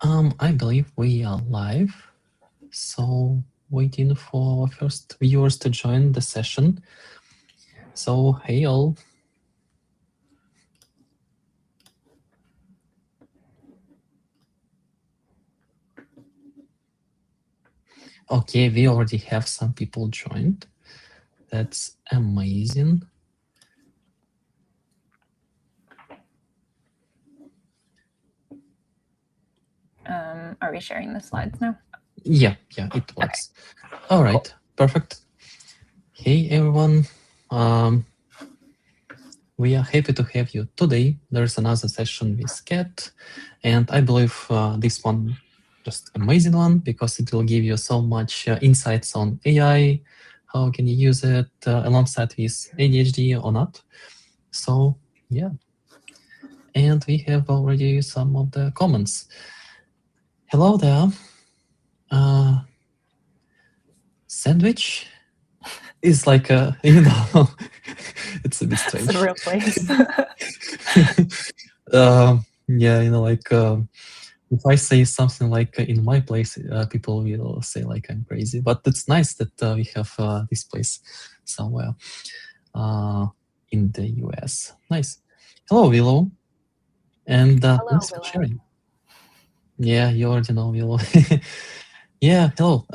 I believe we are live, so waiting for our first viewers to join the session. So, hey all. Okay, we already have some people joined. That's amazing. Are we sharing the slides now? Yeah, it works. Okay. All right, cool. Perfect. Hey everyone. We are happy to have you today. There's another session with Kat, and I believe this one just amazing one because it will give you so much insights on AI, how can you use it alongside with ADHD or not. So yeah, and we have already some of the comments. Hello there. Sandwich is like a, it's a bit strange. It's a real place. Yeah, like if I say something like in my place, people will say like I'm crazy. But it's nice that we have this place somewhere in the US. Nice. Hello, Willow. And Hello, thanks for Willow. sharing. Yeah, you already know Willow. Yeah, hello.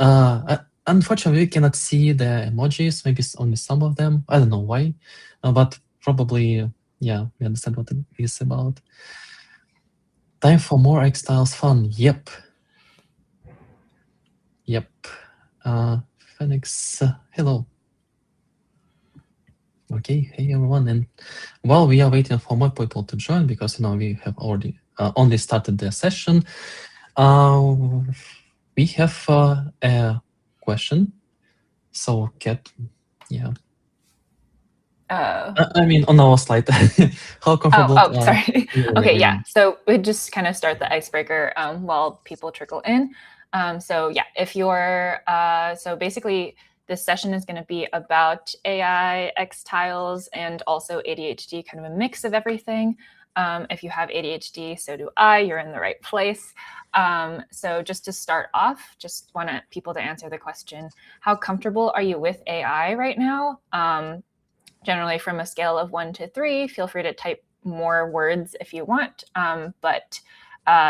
Unfortunately, we cannot see the emojis, maybe only some of them. I don't know why, but probably, yeah, we understand what it is about. Time for more xTiles fun. Yep. Phoenix, hello. Okay, hey everyone. And while we are waiting for more people to join, because we have already only started the session, we have a question. So, Kat, yeah. I mean, on our slide, how comfortable? Oh, sorry. Okay, yeah. So we just kind of start the icebreaker while people trickle in. So yeah, if you're so basically, this session is going to be about AI, xTiles, and also ADHD, kind of a mix of everything. If you have ADHD, so do I. You're in the right place. So just to start off, just want people to answer the question: how comfortable are you with AI right now? Generally from a scale of 1 to 3, feel free to type more words if you want, but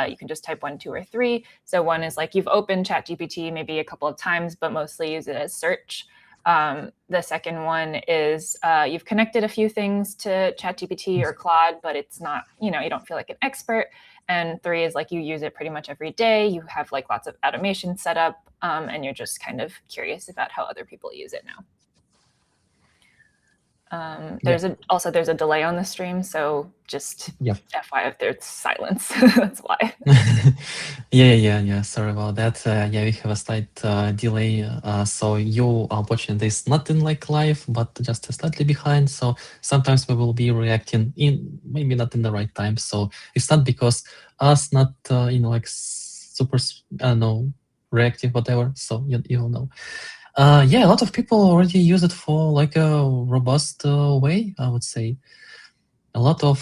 you can just type 1, 2, or 3. So 1 is like you've opened ChatGPT maybe a couple of times, but mostly use it as search. The second one is you've connected a few things to ChatGPT or Claude, but it's not, you don't feel like an expert. And 3 is like you use it pretty much every day. You have like lots of automation set up, and you're just kind of curious about how other people use it now. There's a delay on the stream, so just FYI if there's silence, that's why. Yeah. Sorry about that. Yeah, we have a slight delay. So you are watching this not in like live, but just slightly behind. So sometimes we will be reacting in maybe not in the right time. So it's not because us not like super I don't know reactive whatever. So you'll know. Yeah, a lot of people already use it for like a robust way, I would say. A lot of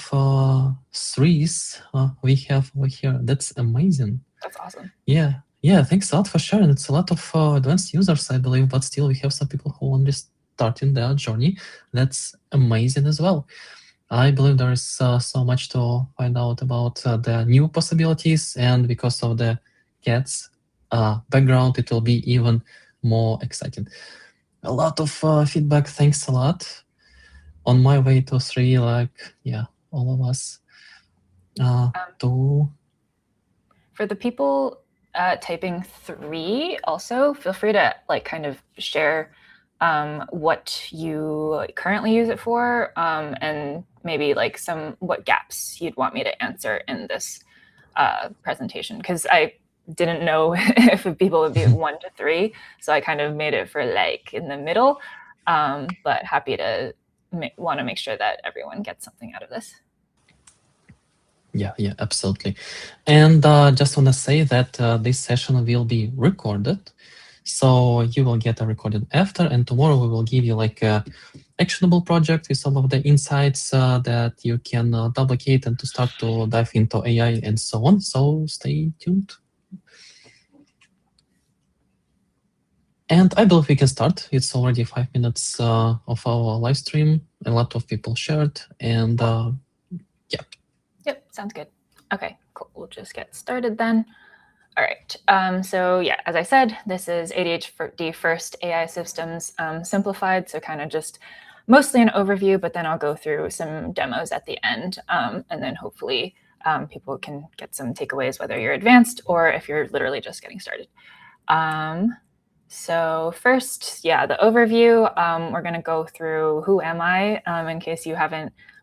3s we have over here. That's amazing. That's awesome. Yeah, thanks a lot for sharing. It's a lot of advanced users, I believe, but still we have some people who only starting their journey. That's amazing as well. I believe there is so much to find out about the new possibilities, and because of the Kat's background, it will be even more exciting. A lot of feedback. Thanks a lot. On my way to 3, like, yeah, all of us. For the people typing 3, also feel free to like kind of share what you currently use it for, and maybe like what gaps you'd want me to answer in this presentation, because I didn't know if people would be 1 to 3, so I kind of made it for like in the middle, but happy to want to make sure that everyone gets something out of this. Yeah, absolutely. And just want to say that this session will be recorded, so you will get a recorded after, and tomorrow we will give you like a actionable project with some of the insights that you can duplicate and to start to dive into AI and so on. So stay tuned. And I believe we can start. It's already 5 minutes of our live stream. A lot of people shared, and yeah. Yep, sounds good. Okay, cool. We'll just get started then. All right. So yeah, as I said, this is ADHD First AI Systems Simplified. So kind of just mostly an overview, but then I'll go through some demos at the end, and then hopefully people can get some takeaways, whether you're advanced or if you're literally just getting started. So first, yeah, the overview. We're going to go through who am I, in case you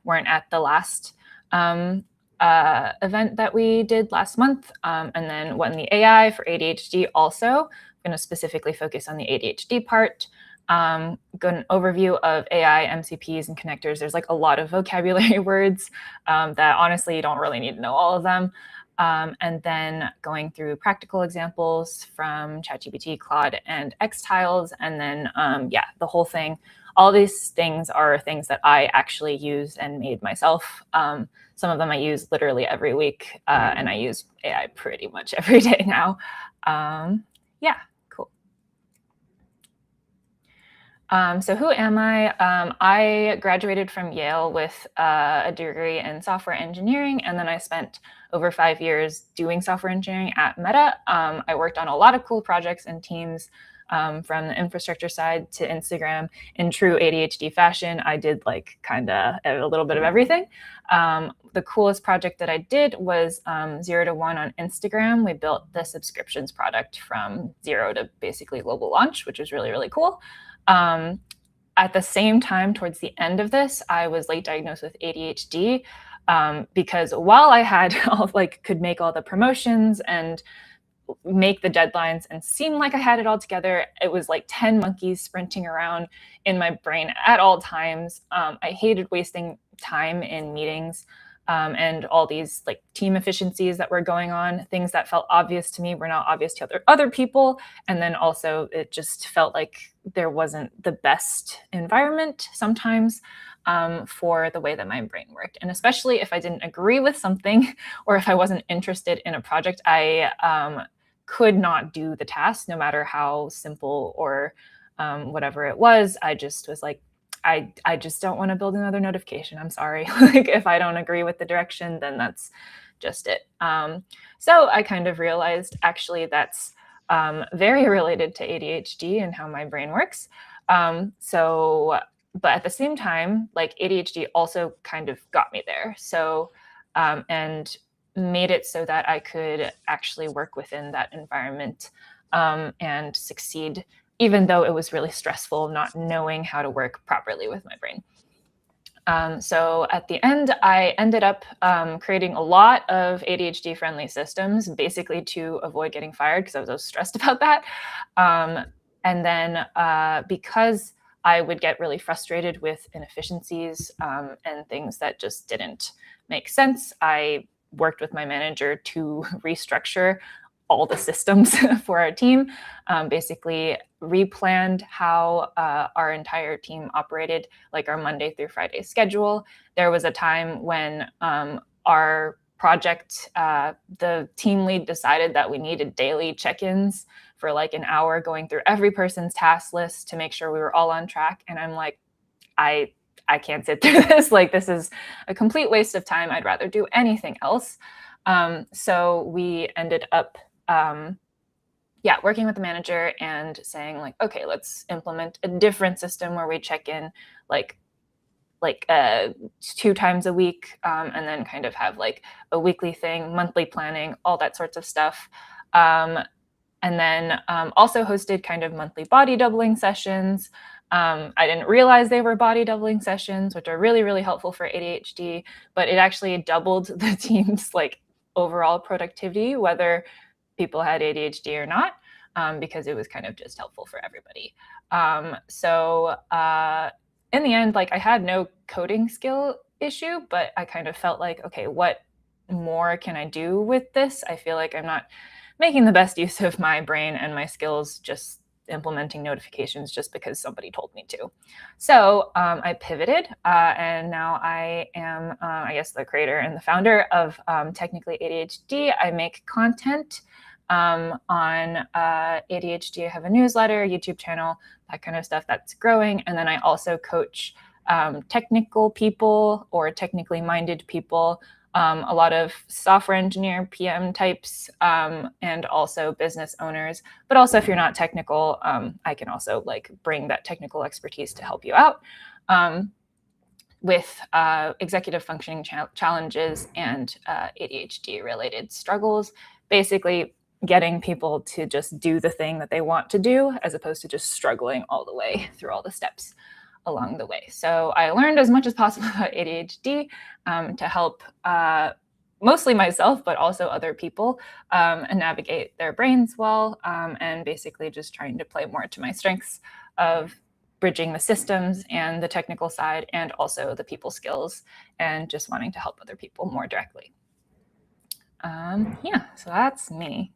weren't at the last event that we did last month, and then what in the AI for ADHD. Also, I'm going to specifically focus on the ADHD part. Got an overview of AI, MCPs, and connectors. There's like a lot of vocabulary words that honestly you don't really need to know all of them. And then going through practical examples from ChatGPT, Claude, and xTiles. And then, yeah, the whole thing. All these things are things that I actually use and made myself. Some of them I use literally every week, and I use AI pretty much every day now. Yeah, cool. So who am I? I graduated from Yale with a degree in software engineering, and then I spent over 5 years doing software engineering at Meta. I worked on a lot of cool projects and teams, from the infrastructure side to Instagram. In true ADHD fashion, I did like kind of a little bit of everything. The coolest project that I did was 0 to 1 on Instagram. We built the subscriptions product from zero to basically global launch, which was really, really cool. At the same time, towards the end of this, I was late diagnosed with ADHD, because while I had could make all the promotions and make the deadlines and seem like I had it all together, it was like 10 monkeys sprinting around in my brain at all times. I hated wasting time in meetings. And all these like team efficiencies that were going on, things that felt obvious to me were not obvious to other people. And then also it just felt like there wasn't the best environment sometimes for the way that my brain worked. And especially if I didn't agree with something or if I wasn't interested in a project, I could not do the task, no matter how simple or whatever it was. I just was like, I just don't want to build another notification. I'm sorry. Like if I don't agree with the direction, then that's just it. So I kind of realized actually that's very related to ADHD and how my brain works. But at the same time, like ADHD also kind of got me there. So, and made it so that I could actually work within that environment and succeed, even though it was really stressful not knowing how to work properly with my brain. So at the end, I ended up creating a lot of ADHD-friendly systems, basically to avoid getting fired because I was so stressed about that. And then because I would get really frustrated with inefficiencies and things that just didn't make sense, I worked with my manager to restructure all the systems for our team, basically replanned how our entire team operated, like our Monday through Friday schedule. There was a time when our project, the team lead decided that we needed daily check-ins for like an hour, going through every person's task list to make sure we were all on track. And I'm like, I can't sit through this. Like, this is a complete waste of time. I'd rather do anything else. So we ended up working with the manager and saying like, okay, let's implement a different system where we check in like 2 times a week, and then kind of have like a weekly thing, monthly planning, all that sorts of stuff. And then also hosted kind of monthly body doubling sessions. I didn't realize they were body doubling sessions, which are really, really helpful for ADHD, but it actually doubled the team's like overall productivity, whether people had ADHD or not, because it was kind of just helpful for everybody. In the end, like I had no coding skill issue, but I kind of felt like, okay, what more can I do with this? I feel like I'm not making the best use of my brain and my skills just implementing notifications just because somebody told me to. So I pivoted, and now I am, I guess, the creator and the founder of Technically ADHD. I make content on ADHD. I have a newsletter, YouTube channel, that kind of stuff that's growing. And then I also coach technical people or technically minded people, a lot of software engineer, PM types, and also business owners. But also if you're not technical, I can also like bring that technical expertise to help you out with executive functioning challenges and ADHD related struggles, basically getting people to just do the thing that they want to do as opposed to just struggling all the way through all the steps along the way. So I learned as much as possible about ADHD to help mostly myself, but also other people and navigate their brains well, and basically just trying to play more to my strengths of bridging the systems and the technical side and also the people skills and just wanting to help other people more directly. Yeah, so that's me.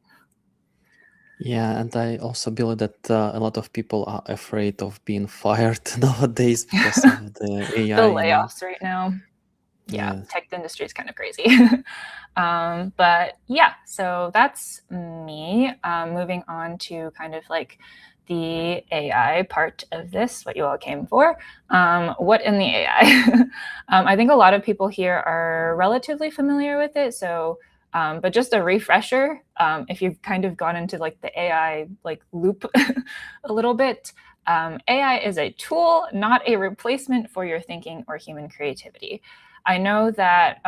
Yeah, and I also believe that a lot of people are afraid of being fired nowadays because of the AI. The layoffs right now. Yeah, tech industry is kind of crazy. But yeah, so that's me. Moving on to kind of like the AI part of this, what you all came for. What in the AI? I think a lot of people here are relatively familiar with it. So, but just a refresher, if you've kind of gone into like the AI like loop a little bit, AI is a tool, not a replacement for your thinking or human creativity. I know that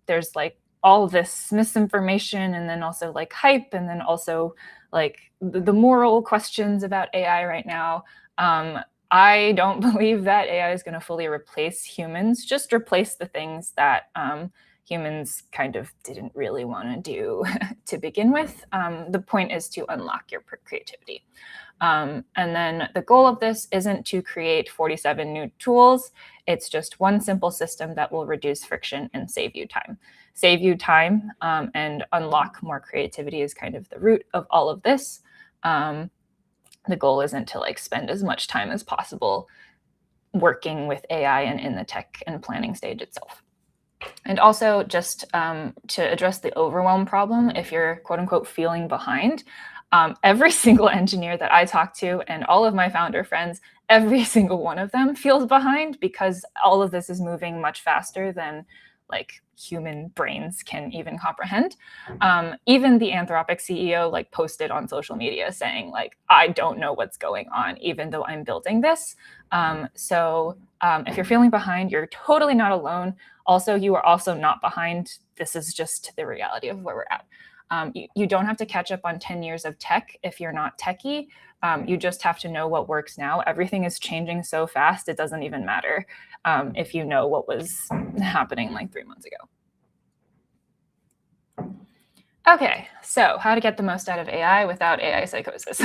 there's like all this misinformation and then also like hype and then also like the moral questions about AI right now. I don't believe that AI is going to fully replace humans, just replace the things that humans kind of didn't really want to do to begin with. The point is to unlock your creativity. And then the goal of this isn't to create 47 new tools. It's just one simple system that will reduce friction and save you time. Save you time and unlock more creativity is kind of the root of all of this. The goal isn't to like spend as much time as possible working with AI and in the tech and planning stage itself. And also just to address the overwhelm problem, if you're quote unquote feeling behind, every single engineer that I talk to and all of my founder friends, every single one of them feels behind because all of this is moving much faster than like human brains can even comprehend. Even the Anthropic CEO like posted on social media saying like, I don't know what's going on, even though I'm building this. So if you're feeling behind, you're totally not alone. Also, you are also not behind. This is just the reality of where we're at. You don't have to catch up on 10 years of tech if you're not techie. You just have to know what works now. Everything is changing so fast, it doesn't even matter if you know what was happening like 3 months ago. Okay, so how to get the most out of AI without AI psychosis.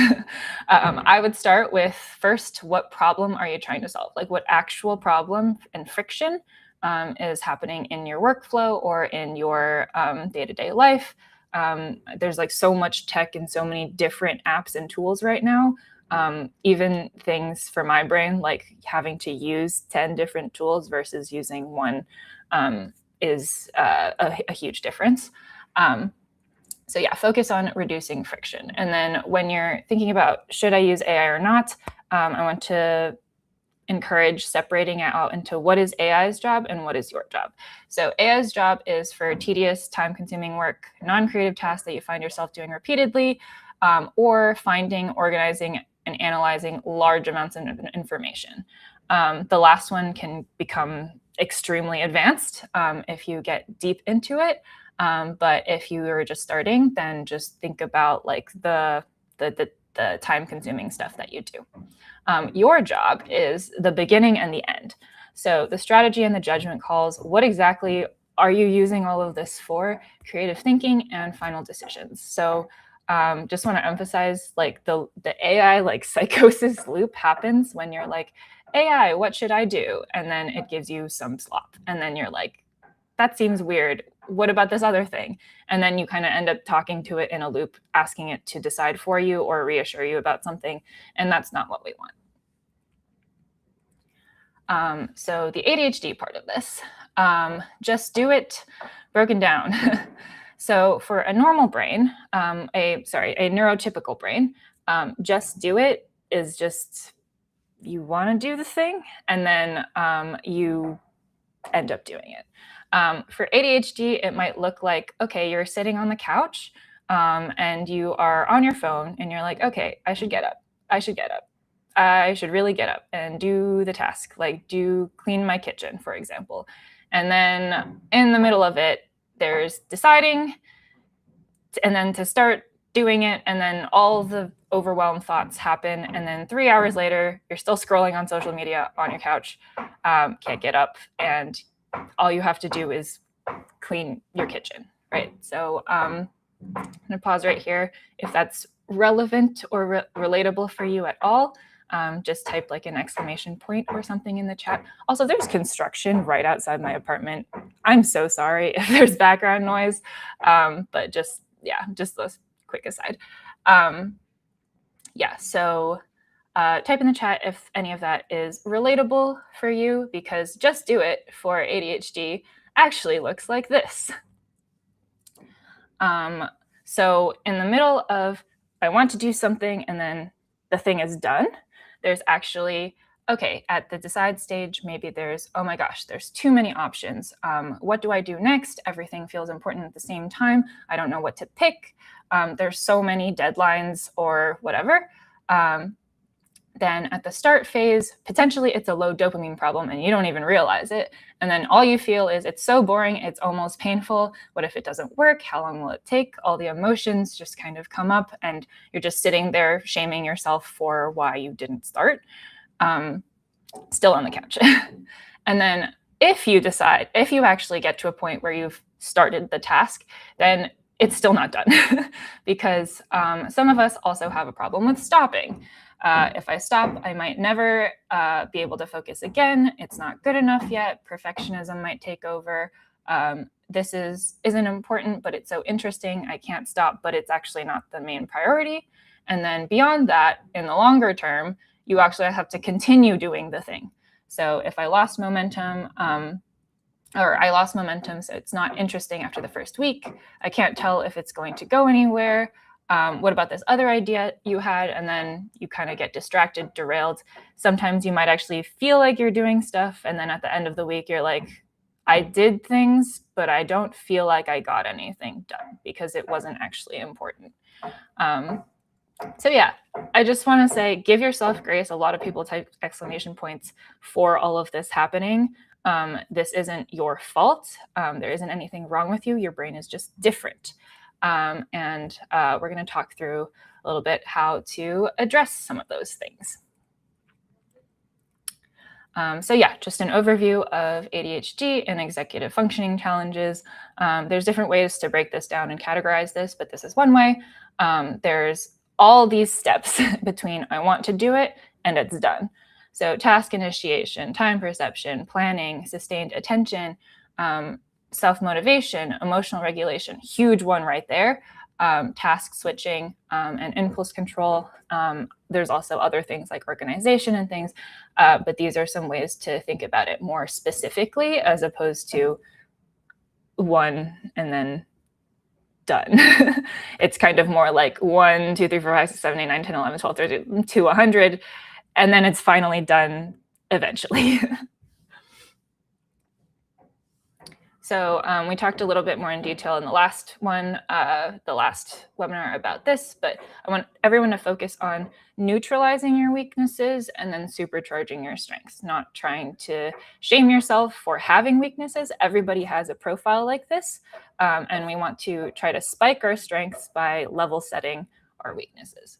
I would start with first, what problem are you trying to solve? Like what actual problem and friction is happening in your workflow or in your day-to-day life. There's like so much tech and so many different apps and tools right now. Even things for my brain, like having to use 10 different tools versus using one is a huge difference. So yeah, focus on reducing friction. And then when you're thinking about should I use AI or not, I want to encourage separating it out into what is AI's job and what is your job. So AI's job is for tedious, time-consuming work, non-creative tasks that you find yourself doing repeatedly, or finding, organizing, and analyzing large amounts of information. The last one can become extremely advanced if you get deep into it. But if you are just starting, then just think about like the time-consuming stuff that you do. Your job is the beginning and the end. So the strategy and the judgment calls, what exactly are you using all of this for? Creative thinking and final decisions. So just want to emphasize like the AI like psychosis loop happens when you're like, AI, what should I do? And then it gives you some slop. And then you're like, that seems weird. What about this other thing? And then you kind of end up talking to it in a loop, asking it to decide for you or reassure you about something. And that's not what we want. So the ADHD part of this, just do it broken down. So for a normal brain, a neurotypical brain, just do it is just, you want to do the thing, and then you end up doing it. For ADHD, it might look like, okay, you're sitting on the couch and you are on your phone and you're like, okay, I should get up. I should get up. I should really get up and do the task, like clean my kitchen, for example. And then in the middle of it, there's deciding, and then to start doing it, and then all the overwhelmed thoughts happen, and then 3 hours later you're still scrolling on social media on your couch, can't get up, and all you have to do is clean your kitchen, right? So I'm gonna pause right here. If that's relevant or relatable for you at all, just type like an exclamation point or something in the chat. Also, there's construction right outside my apartment. I'm so sorry if there's background noise, but just a quick aside. So type in the chat if any of that is relatable for you, because just do it for ADHD actually looks like this. So in the middle of, I want to do something and then the thing is done, there's actually, okay, at the decide stage, maybe there's, oh my gosh, there's too many options. What do I do next? Everything feels important at the same time. I don't know what to pick. There's so many deadlines or whatever. Then at the start phase, potentially it's a low dopamine problem and you don't even realize it. And then all you feel is it's so boring, it's almost painful. What if it doesn't work? How long will it take? All the emotions just kind of come up and you're just sitting there shaming yourself for why you didn't start, still on the couch. And then if you actually get to a point where you've started the task, then it's still not done because some of us also have a problem with stopping. If I stop, I might never be able to focus again. It's not good enough yet. Perfectionism might take over. This isn't important, but it's so interesting. I can't stop, but it's actually not the main priority. And then beyond that, in the longer term, you actually have to continue doing the thing. So if I lost momentum, so it's not interesting after the first week, I can't tell if it's going to go anywhere. What about this other idea you had? And then you kind of get distracted, derailed. Sometimes you might actually feel like you're doing stuff. And then at the end of the week, you're like, I did things, but I don't feel like I got anything done because it wasn't actually important. So yeah, I just want to say, give yourself grace. A lot of people type exclamation points for all of this happening. This isn't your fault. There isn't anything wrong with you. Your brain is just different. We're going to talk through a little bit how to address some of those things. So yeah, just an overview of ADHD and executive functioning challenges. There's different ways to break this down and categorize this, but this is one way. There's all these steps between I want to do it and it's done. So task initiation, time perception, planning, sustained attention, self-motivation, emotional regulation, huge one right there. Task switching and impulse control. There's also other things like organization and things, but these are some ways to think about it more specifically as opposed to one and then done. It's kind of more like 1, 2, 3, 4, 5, 6, 7, 8, 9, 10, 11, 12, 13 to 100, and then it's finally done eventually. So we talked a little bit more in detail in the last one, the last webinar about this, but I want everyone to focus on neutralizing your weaknesses and then supercharging your strengths, not trying to shame yourself for having weaknesses. Everybody has a profile like this, and we want to try to spike our strengths by level setting our weaknesses.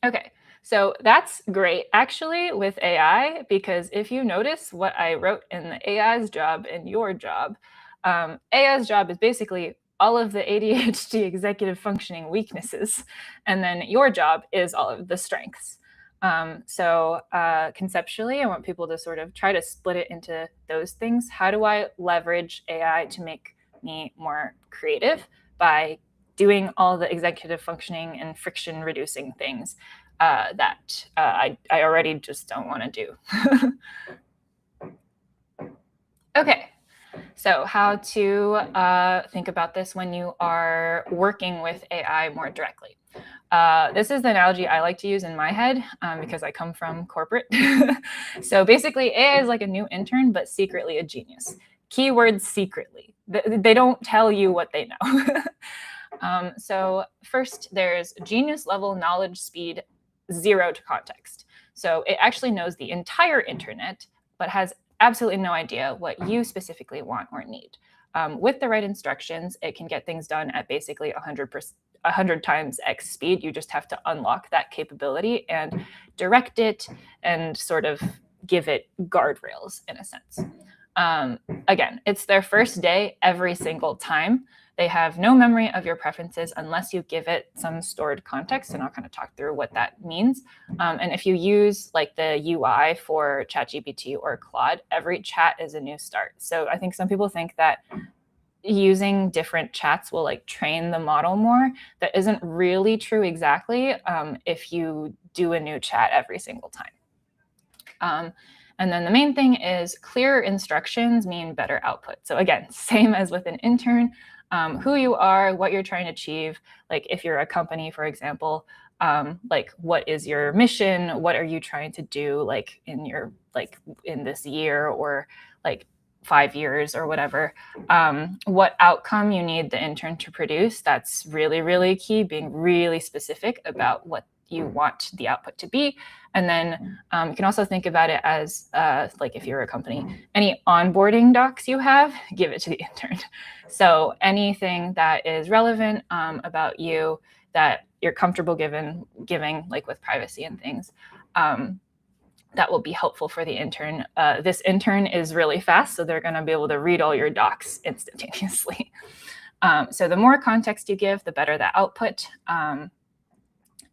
Okay. So that's great, actually, with AI, because if you notice what I wrote in the AI's job and your job, AI's job is basically all of the ADHD executive functioning weaknesses, and then your job is all of the strengths. Conceptually, I want people to sort of try to split it into those things. How do I leverage AI to make me more creative by doing all the executive functioning and friction reducing things that I already just don't want to do? Okay, So how to think about this when you are working with AI more directly. This is the analogy I like to use in my head because I come from corporate. So basically, AI is like a new intern, but secretly a genius. Keyword secretly. They don't tell you what they know. So first, there's genius level knowledge speed 0 to context. So it actually knows the entire internet, but has absolutely no idea what you specifically want or need. With the right instructions, it can get things done at basically 100 times X speed. You just have to unlock that capability and direct it and sort of give it guardrails in a sense. Again, it's their first day every single time. They have no memory of your preferences unless you give it some stored context, and I'll kind of talk through what that means. And if you use like the UI for ChatGPT or Claude, every chat is a new start. So I think some people think that using different chats will like train the model more. That isn't really true exactly if you do a new chat every single time. And then the main thing is clearer instructions mean better output. So again, same as with an intern, who you are, what you're trying to achieve. Like if you're a company, for example, like what is your mission? What are you trying to do like in this year or like 5 years or whatever? What outcome you need the intern to produce. That's really, really key, being really specific about what you want the output to be. And then you can also think about it as like if you're a company, any onboarding docs you have, give it to the intern. So anything that is relevant about you that you're comfortable giving like with privacy and things, that will be helpful for the intern. This intern is really fast, so they're going to be able to read all your docs instantaneously. So the more context you give, the better the output.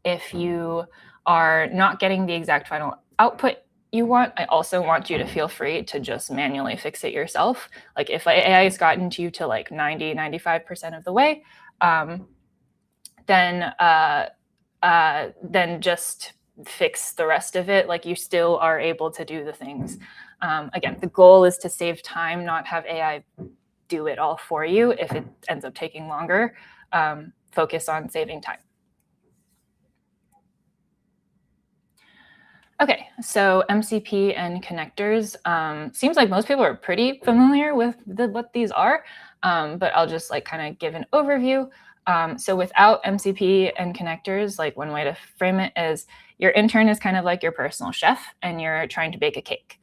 If you are not getting the exact final output you want, I also want you to feel free to just manually fix it yourself. Like if AI has gotten to you to like 90, 95% of the way, then just fix the rest of it. Like you still are able to do the things. Again, the goal is to save time, not have AI do it all for you. If it ends up taking longer, focus on saving time. Okay, so MCP and connectors. Seems like most people are pretty familiar with what these are, but I'll just like kind of give an overview. So without MCP and connectors, like one way to frame it is your intern is kind of like your personal chef and you're trying to bake a cake.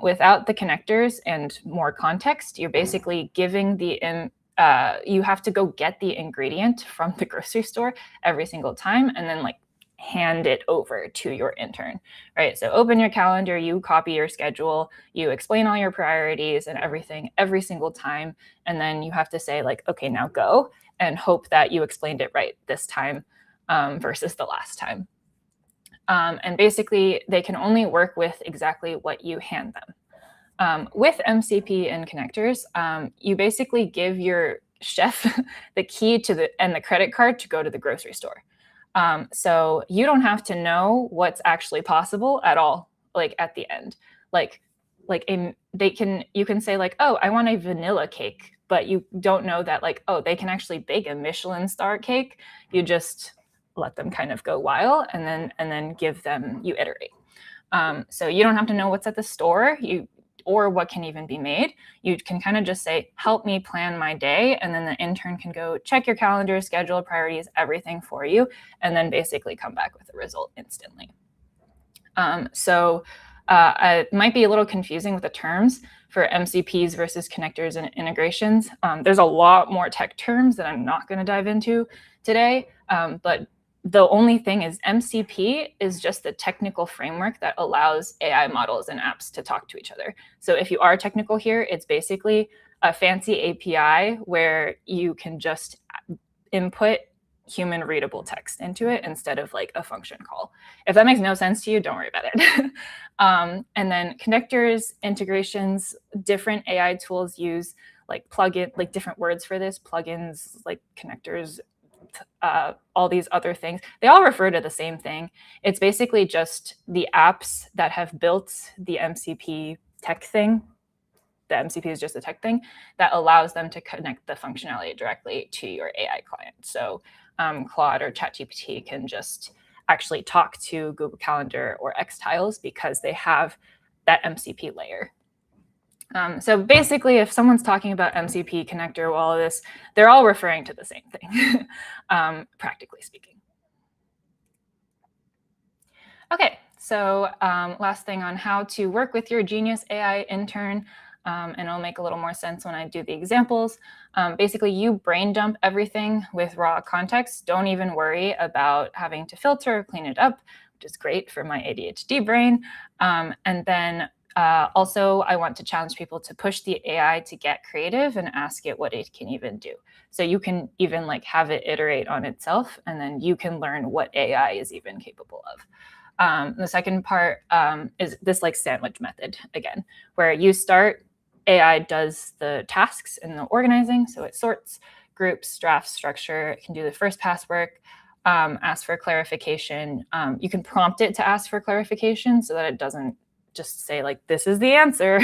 Without the connectors and more context, you're basically giving you have to go get the ingredient from the grocery store every single time and then like hand it over to your intern, right? So open your calendar, you copy your schedule, you explain all your priorities and everything every single time. And then you have to say like, okay, now go, and hope that you explained it right this time versus the last time. And basically they can only work with exactly what you hand them. With MCP and connectors, you basically give your chef the key to the credit card to go to the grocery store. So you don't have to know what's actually possible at all, like at the end. You can say like, oh, I want a vanilla cake, but you don't know that like, oh, they can actually bake a Michelin star cake. You just let them kind of go wild and then you iterate. So you don't have to know what's at the store or what can even be made. You can kind of just say, help me plan my day. And then the intern can go check your calendar, schedule, priorities, everything for you, and then basically come back with a result instantly. It might be a little confusing with the terms for MCPs versus connectors and integrations. There's a lot more tech terms that I'm not going to dive into today, but the only thing is MCP is just the technical framework that allows AI models and apps to talk to each other. So if you are technical here, it's basically a fancy API where you can just input human readable text into it instead of like a function call. If that makes no sense to you, don't worry about it. And then connectors, integrations, different AI tools use like plugin, like different words for this, plugins, like connectors, all these other things. They all refer to the same thing. It's basically just the apps that have built the MCP tech thing the MCP is just a tech thing, that allows them to connect the functionality directly to your AI client. So Claude or ChatGPT can just actually talk to Google Calendar or xTiles because they have that MCP layer. So basically, if someone's talking about MCP connector, all of this, they're all referring to the same thing, practically speaking. Okay, so last thing on how to work with your Genius AI intern, and it'll make a little more sense when I do the examples. Basically, you brain dump everything with raw context. Don't even worry about having to filter or clean it up, which is great for my ADHD brain. And then also, I want to challenge people to push the AI to get creative and ask it what it can even do. So you can even like have it iterate on itself, and then you can learn what AI is even capable of. The second part is this like sandwich method again, where you start, AI does the tasks and the organizing. So it sorts, groups, drafts, structure. It can do the first pass work, ask for clarification. You can prompt it to ask for clarification so that it doesn't just say like, this is the answer.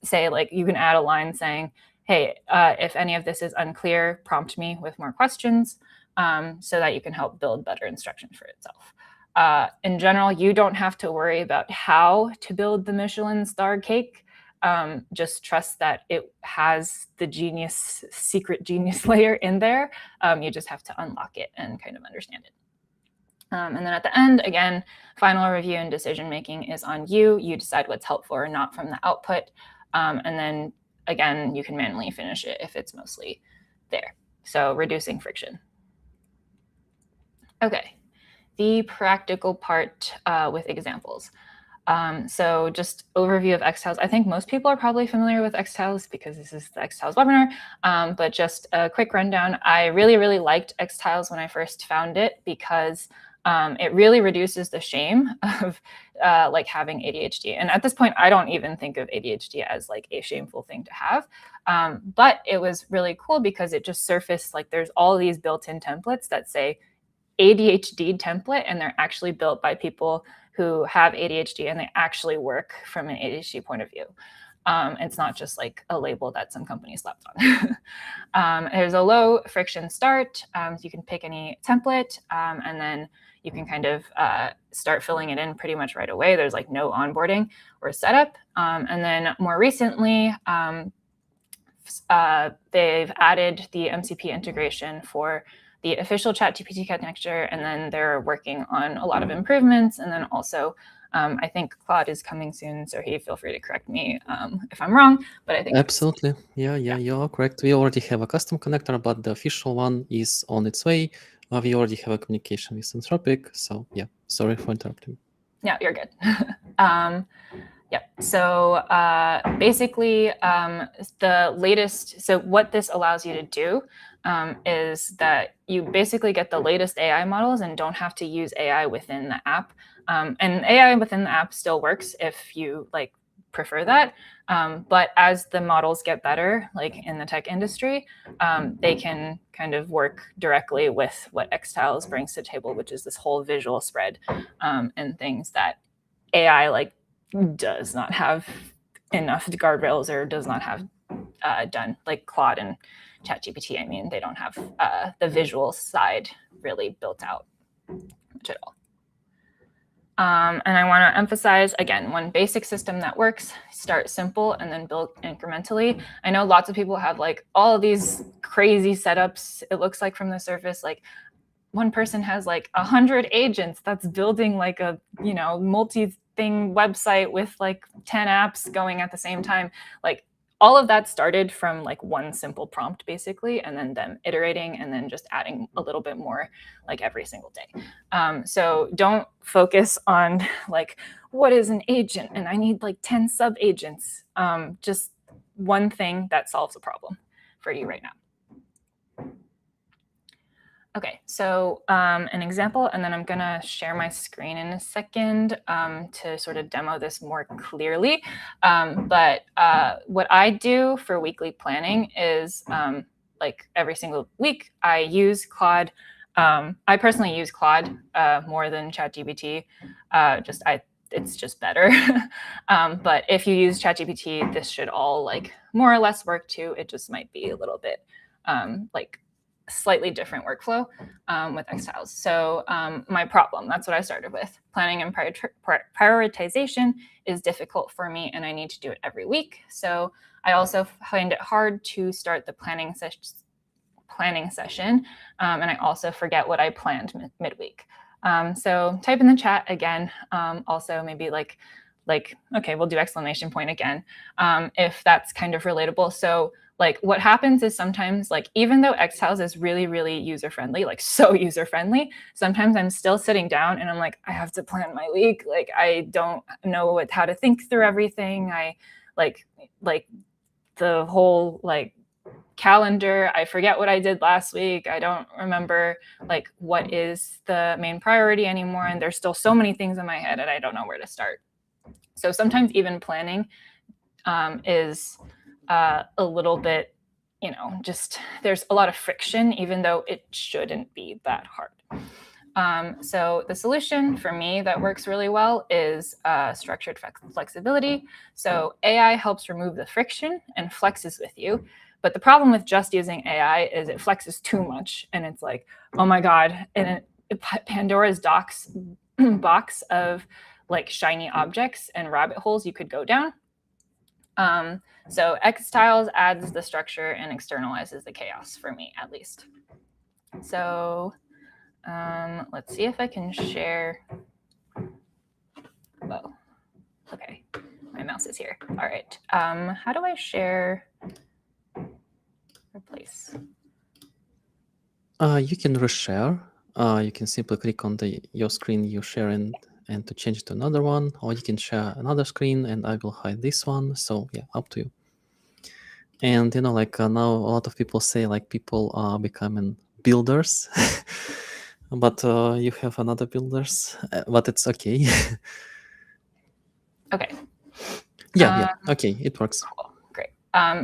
Say like, you can add a line saying, hey, if any of this is unclear, prompt me with more questions, so that you can help build better instruction for itself. In general, you don't have to worry about how to build the Michelin star cake. Just trust that it has the secret genius layer in there. You just have to unlock it and kind of understand it. And then at the end, again, final review and decision-making is on you. You decide what's helpful or not from the output. And then again, you can manually finish it if it's mostly there. So reducing friction. Okay, the practical part with examples. So just overview of xTiles. I think most people are probably familiar with xTiles because this is the xTiles webinar, but just a quick rundown. I really, really liked xTiles when I first found it because it really reduces the shame of like having ADHD. And at this point, I don't even think of ADHD as like a shameful thing to have. But it was really cool because it just surfaced like there's all these built-in templates that say ADHD template, and they're actually built by people who have ADHD and they actually work from an ADHD point of view. It's not just like a label that some company slapped on. There's a low friction start. So you can pick any template and then you can kind of start filling it in pretty much right away. There's like no onboarding or setup. And then more recently, they've added the MCP integration for the official ChatGPT connector, and then they're working on a lot of improvements. And then also, I think Claude is coming soon, so feel free to correct me if I'm wrong, but I think absolutely. Yeah, you are correct. We already have a custom connector, but the official one is on its way. We already have a communication with Anthropic, so yeah, sorry for interrupting. Yeah, you're good. Yeah, so basically the latest, so what this allows you to do is that you basically get the latest AI models and don't have to use AI within the app. And AI within the app still works if you like prefer that. But as the models get better, like in the tech industry, they can kind of work directly with what xTiles brings to the table, which is this whole visual spread and things that AI like does not have enough guardrails or does not have done, like Claude and ChatGPT. I mean, they don't have the visual side really built out much at all. And I want to emphasize, again, one basic system that works, start simple and then build incrementally. I know lots of people have like all of these crazy setups, it looks like from the surface, like one person has like 100 agents that's building like a, you know, multi-thing website with like 10 apps going at the same time. Like all of that started from like one simple prompt basically, and then them iterating and then just adding a little bit more like every single day. So don't focus on like, what is an agent? And I need like 10 sub agents. Just one thing that solves a problem for you right now. Okay, so an example, and then I'm gonna share my screen in a second to sort of demo this more clearly. But what I do for weekly planning is like every single week, I use Claude. I personally use Claude more than ChatGPT. I it's just better. But if you use ChatGPT, this should all like more or less work too. It just might be a little bit like slightly different workflow with xTiles. So my problem, that's what I started with. Planning and prioritization is difficult for me, and I need to do it every week. So I also find it hard to start the planning session, and I also forget what I planned midweek. So type in the chat again. Also maybe like, okay, we'll do exclamation point again, if that's kind of relatable. So like what happens is sometimes, like, even though xTiles is really, really user-friendly, like so user-friendly, sometimes I'm still sitting down and I'm like, I have to plan my week. Like, I don't know how to think through everything. I like the whole like calendar, I forget what I did last week. I don't remember like what is the main priority anymore. And there's still so many things in my head and I don't know where to start. So sometimes even planning is a little bit, just there's a lot of friction, even though it shouldn't be that hard. So the solution for me that works really well is structured flexibility. So AI helps remove the friction and flexes with you. But the problem with just using AI is it flexes too much. And it's like, oh my God, and Pandora's box of like shiny objects and rabbit holes you could go down. So xTiles adds the structure and externalizes the chaos for me, at least. So let's see if I can share. Whoa. Okay, my mouse is here. All right. How do I share? Replace. You can reshare. You can simply click on your screen you share and to change it to another one, or you can share another screen and I will hide this one. So yeah, up to you. And like now a lot of people say like people are becoming builders, but you have another builders, but it's okay. Okay. Yeah. Okay, it works. Cool. Great.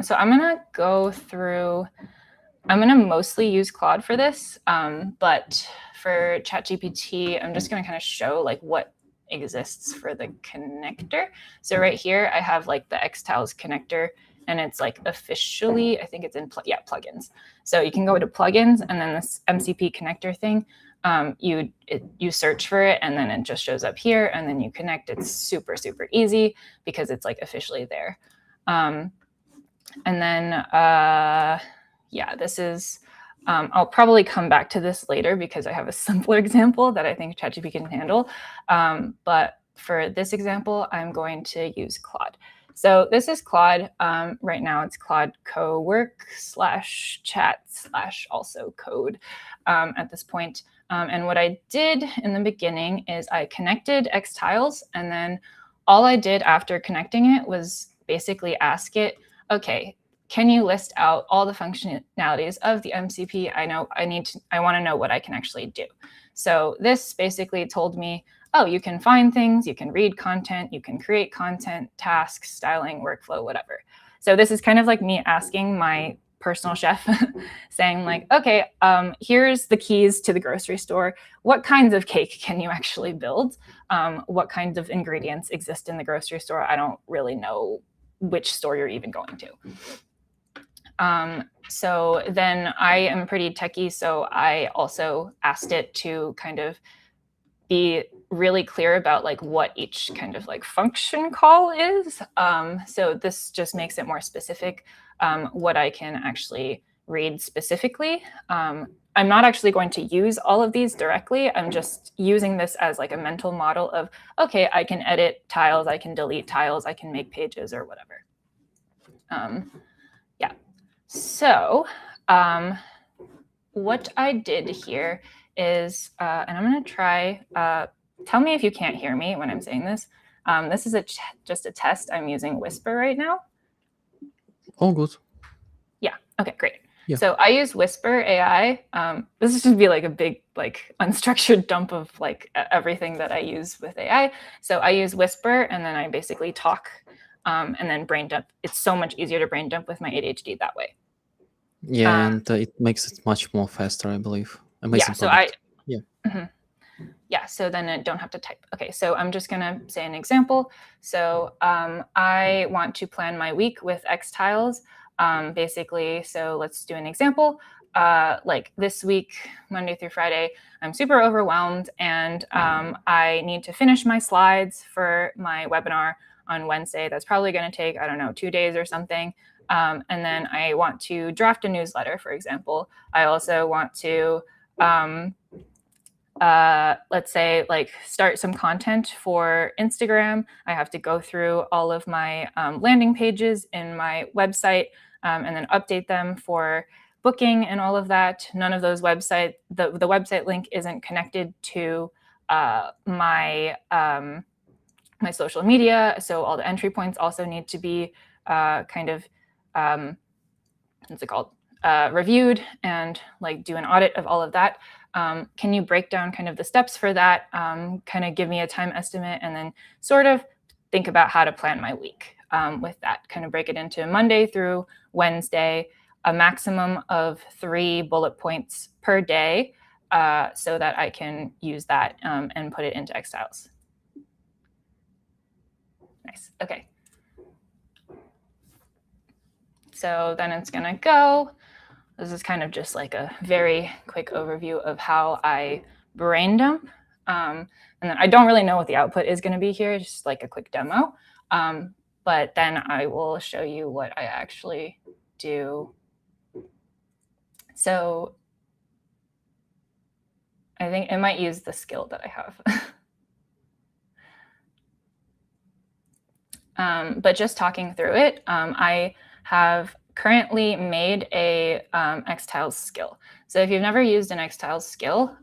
So I'm gonna go through. I'm gonna mostly use Claude for this, but for ChatGPT, I'm just gonna kind of show like what exists for the connector. So right here, I have like the xTiles connector, and it's like officially, I think it's in plugins. So you can go to plugins, and then this MCP connector thing, you search for it, and then it just shows up here, and then you connect. It's super, super easy because it's like officially there. And then yeah, this is, I'll probably come back to this later because I have a simpler example that I think ChatGPT can handle. But for this example, I'm going to use Claude. So this is Claude. Right now it's Claude cowork/chat/also code at this point. And what I did in the beginning is I connected xTiles, and then all I did after connecting it was basically ask it, okay, can you list out all the functionalities of the MCP? I want to know what I can actually do. So this basically told me, oh, you can find things, you can read content, you can create content, tasks, styling, workflow, whatever. So this is kind of like me asking my personal chef, saying like, okay, here's the keys to the grocery store. What kinds of cake can you actually build? What kinds of ingredients exist in the grocery store? I don't really know which store you're even going to. So then I am pretty techie, so I also asked it to kind of be really clear about like what each kind of like function call is. So this just makes it more specific, what I can actually read specifically. I'm not actually going to use all of these directly. I'm just using this as like a mental model of, okay, I can edit tiles, I can delete tiles, I can make pages or whatever. Yeah. So what I did here is, and I'm going to try, tell me if you can't hear me when I'm saying this. This is just a test. I'm using Whisper right now. All good. Yeah. Okay, great. Yeah. So I use Whisper AI. This is just be like a big, like unstructured dump of like everything that I use with AI. So I use Whisper, and then I basically talk, and then brain dump. It's so much easier to brain dump with my ADHD that way. Yeah, and it makes it much more faster, I believe. Amazing. Yeah. So product. yeah. Mm-hmm. yeah, so then I don't have to type. Okay, so I'm just gonna say an example. So I want to plan my week with xTiles. Basically, so let's do an example. Like this week, Monday through Friday, I'm super overwhelmed and I need to finish my slides for my webinar on Wednesday. That's probably gonna take, I don't know, 2 days or something. And then I want to draft a newsletter, for example. I also want to let's say like start some content for Instagram. I have to go through all of my landing pages in my website and then update them for booking and all of that. None of those website, the website link isn't connected to my my social media. So all the entry points also need to be kind of what's it called? Reviewed and like do an audit of all of that. Can you break down kind of the steps for that? Kind of give me a time estimate and then sort of think about how to plan my week with that. Kind of break it into Monday through Wednesday, a maximum of 3 bullet points per day so that I can use that and put it into xTiles. Nice. Okay. So then it's going to go. This is kind of just like a very quick overview of how I brain dump. And then I don't really know what the output is going to be here, just like a quick demo. But then I will show you what I actually do. So I think it might use the skill that I have. But just talking through it, I have currently made a xTiles skill. So if you've never used an xTiles skill,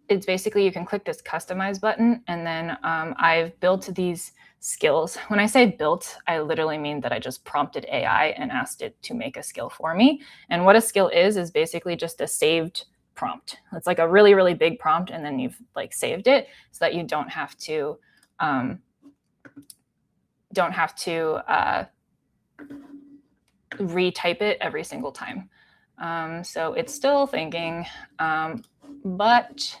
it's basically you can click this customize button and then I've built these skills. When I say built, I literally mean that I just prompted AI and asked it to make a skill for me. And what a skill is basically just a saved prompt. It's like a really, really big prompt and then you've like saved it so that you don't have to retype it every single time. So it's still thinking, but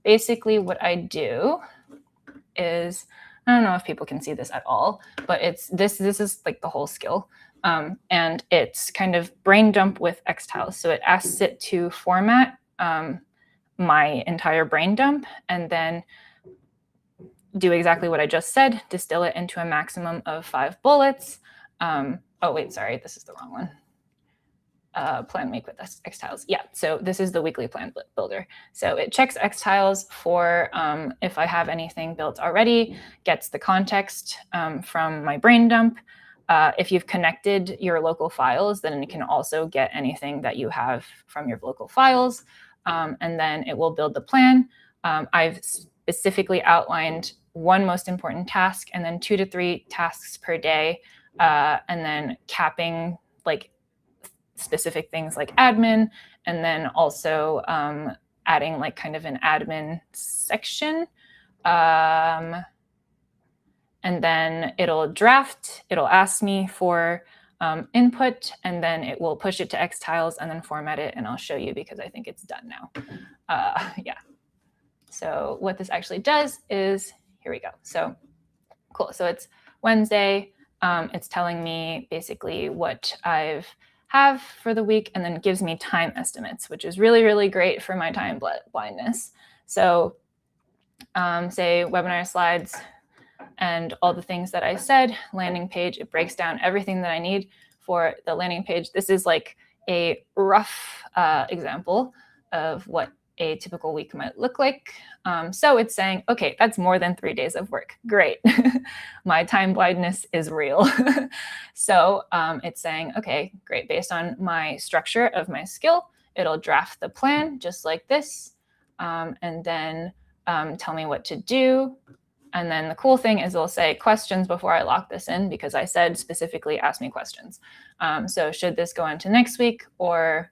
basically what I do is, I don't know if people can see this at all, but it's this is like the whole skill. And it's kind of brain dump with xTiles. So it asks it to format my entire brain dump and then do exactly what I just said, distill it into a maximum of 5 bullets. Oh, wait, sorry, this is the wrong one. Plan week with xTiles. Yeah, so this is the weekly plan builder. So it checks xTiles for if I have anything built already, gets the context from my brain dump. If you've connected your local files, then it can also get anything that you have from your local files. And then it will build the plan. I've specifically outlined 1 most important task and then 2 to 3 tasks per day. And then capping like specific things like admin, and then also adding like kind of an admin section. And then it'll draft, it'll ask me for input, and then it will push it to xTiles and then format it. And I'll show you because I think it's done now. Yeah. So what this actually does is, here we go. So cool. So it's Wednesday. It's telling me basically what I've have for the week and then gives me time estimates, which is really, really great for my time blindness. So say webinar slides and all the things that I said, landing page, it breaks down everything that I need for the landing page. This is like a rough example of what a typical week might look like. So it's saying, okay, that's more than 3 days of work. Great. My time blindness is real. So it's saying, okay, great. Based on my structure of my skill, it'll draft the plan just like this, and then tell me what to do. And then the cool thing is it'll say questions before I lock this in, because I said specifically ask me questions. So should this go into next week, or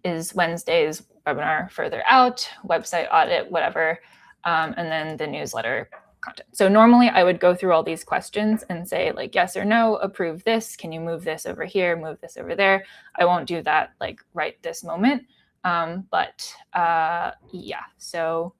is Wednesday's webinar further out, website audit, whatever, and then the newsletter content. So normally I would go through all these questions and say like, yes or no, approve this, can you move this over here, move this over there. I won't do that like right this moment. Yeah, so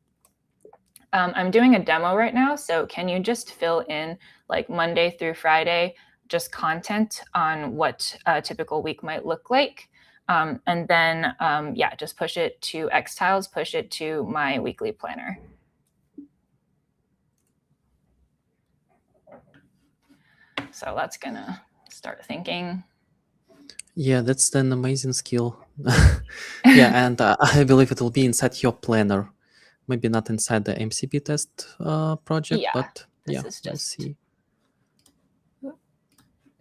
I'm doing a demo right now. So can you just fill in like Monday through Friday, just content on what a typical week might look like? And then, yeah, just push it to xTiles, push it to my weekly planner. So that's gonna start thinking. Yeah, that's an amazing skill. Yeah, and I believe it will be inside your planner. Maybe not inside the MCP test project, Yeah, but this yeah, is we'll just, see.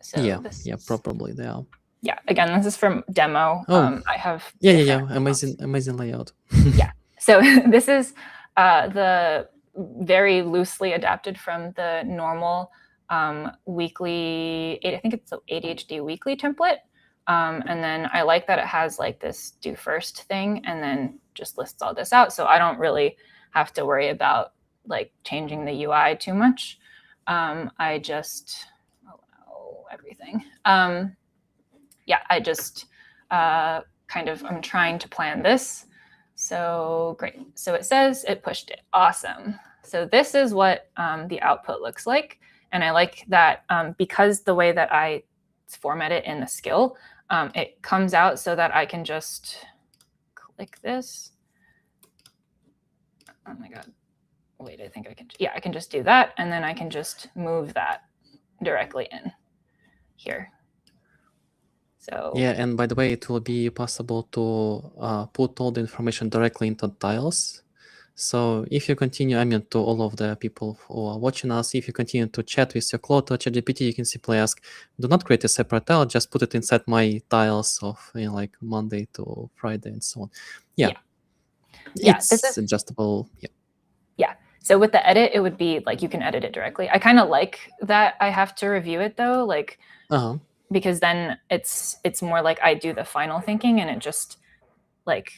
so Yeah, this yeah, is, probably they are. yeah, again, this is from demo. Oh, I have yeah, different amazing, prompts. amazing layout. Yeah, so this is the very loosely adapted from the normal weekly, I think it's the ADHD weekly template. And then I like that it has like this do first thing and then just lists all this out. So I don't really have to worry about like changing the UI too much. I just allow everything. Yeah, I just kind of, I'm trying to plan this. So great. So it says it pushed it. Awesome. So this is what the output looks like. And I like that because the way that I format it in the skill, it comes out so that I can just click this. Oh my God. Wait, I think I can, yeah, I can just do that. And then I can just move that directly in here. So yeah, and by the way, it will be possible to put all the information directly into tiles. So if you continue, I mean, to all of the people who are watching us, if you continue to chat with your Claude or ChatGPT, you can simply ask, do not create a separate tile, just put it inside my tiles of like Monday to Friday and so on. Yeah, yeah, it's this is adjustable. Yeah. Yeah. So with the edit, it would be like you can edit it directly. I kind of like that I have to review it though, like because then it's more like I do the final thinking and it just like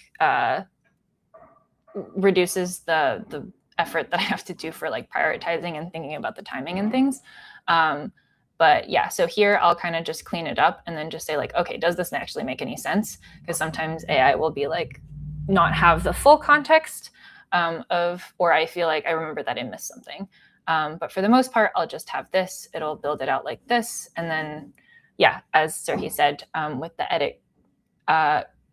reduces the effort that I have to do for like prioritizing and thinking about the timing and things. But yeah, so here I'll kind of just clean it up and then just say like, okay, does this actually make any sense? Because sometimes AI will be like not have the full context of, or I feel like I remember that I missed something. But for the most part, I'll just have this. It'll build it out like this. And then, yeah, as Serhi said, with the edit